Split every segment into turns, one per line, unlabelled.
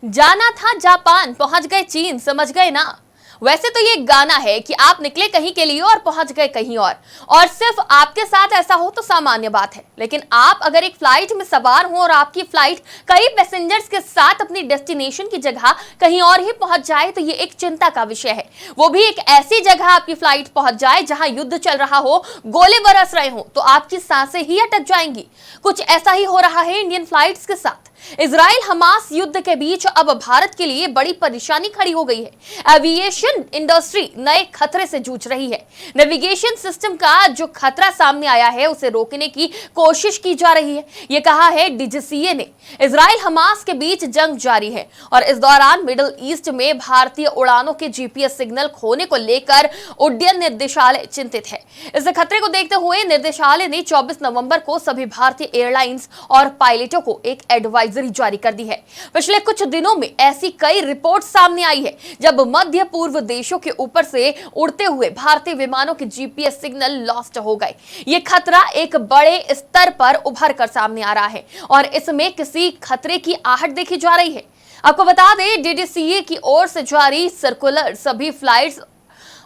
जाना था जापान, पहुंच गए चीन, समझ गए ना। वैसे तो ये गाना है कि आप निकले कहीं के लिए और पहुंच गए कहीं और सिर्फ आपके साथ ऐसा हो तो सामान्य बात है। लेकिन आप अगर एक फ्लाइट में सवार हो और आपकी फ्लाइट कई पैसेंजर्स के साथ अपनी डेस्टिनेशन की जगह कहीं और ही पहुंच जाए तो ये एक चिंता का विषय है। वो भी एक ऐसी जगह आपकी फ्लाइट पहुंच जाए जहां युद्ध चल रहा हो, गोले बरस रहे हो, तो आपकी सांसें ही अटक जाएंगी। कुछ ऐसा ही हो रहा है इंडियन फ्लाइट्स के साथ। इजराइल हमास युद्ध के बीच अब भारत के लिए बड़ी परेशानी खड़ी हो गई है। एविएशन इंडस्ट्री नए खतरे से जूझ रही है। नेविगेशन सिस्टम का जो खतरा सामने आया है उसे रोकने की कोशिश की जा रही है, यह कहा है डीजीसीए ने। इजराइल हमास के बीच जंग जारी है और इस दौरान मिडिल ईस्ट में भारतीय उड़ानों के जीपीएस सिग्नल खोने को लेकर उड्डयन निर्देशालय चिंतित है। इस खतरे को देखते हुए निर्देशालय ने 24 नवंबर को सभी भारतीय एयरलाइंस और पायलटों को एक एडवाइजरी जारी कर दी है। पिछले कुछ दिनों में ऐसी कई रिपोर्ट सामने आई है जब मध्य पूर्व देशों के ऊपर से उड़ते हुए भारतीय विमानों के जीपीएस सिग्नल लॉस्ट हो गए। ये खतरा एक बड़े स्तर पर उभर कर सामने आ रहा है और इसमें किसी खतरे की आहट देखी जा रही है। आपको बता दें, डीजीसीए की ओर से जारी सर्कुलर सभी फ्लाइट्स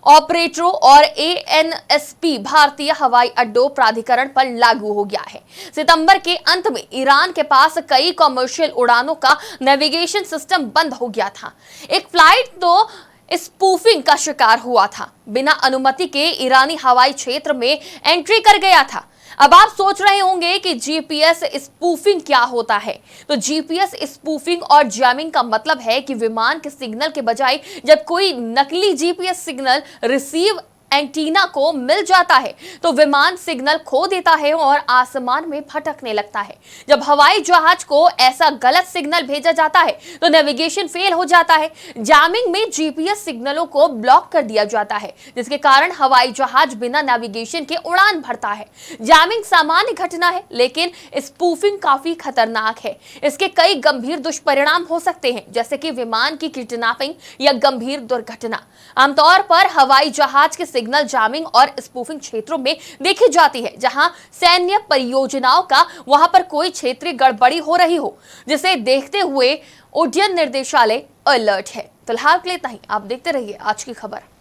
ऑपरेटरों और एएनएसपी भारतीय हवाई अड्डों प्राधिकरण पर लागू हो गया है। सितंबर के अंत में ईरान के पास कई कमर्शियल उड़ानों का नेविगेशन सिस्टम बंद हो गया था। एक फ्लाइट तो स्पूफिंग का शिकार हुआ था, बिना अनुमति के ईरानी हवाई क्षेत्र में एंट्री कर गया था। अब आप सोच रहे होंगे कि जीपीएस स्पूफिंग क्या होता है। तो जीपीएस स्पूफिंग और जैमिंग का मतलब है कि विमान के सिग्नल के बजाय जब कोई नकली जीपीएस सिग्नल रिसीव एंटीना को मिल जाता है तो विमान सिग्नल खो देता है और आसमान में भटकने लगता है। जब हवाई जहाज को ऐसा गलत सिग्नल भेजा जाता है तो नेविगेशन फेल हो जाता है। जैमिंग में जीपीएस सिग्नलों को ब्लॉक कर दिया जाता है, जिसके कारण हवाई जहाज बिना नेविगेशन के उड़ान भरता है। जैमिंग सामान्य घटना है, लेकिन स्पूफिंग काफी खतरनाक है। इसके कई गंभीर दुष्परिणाम हो सकते हैं, जैसे कि विमान की किडनैपिंग या गंभीर दुर्घटना। आमतौर पर हवाई जहाज के सिग्नल जैमिंग और स्पूफिंग क्षेत्रों में देखी जाती है जहां सैन्य परियोजनाओं का वहां पर कोई क्षेत्रीय गड़बड़ी हो रही हो, जिसे देखते हुए उड्डयन निर्देशालय अलर्ट है। फिलहाल के लिए इतना ही। आप देखते रहिए आज की खबर।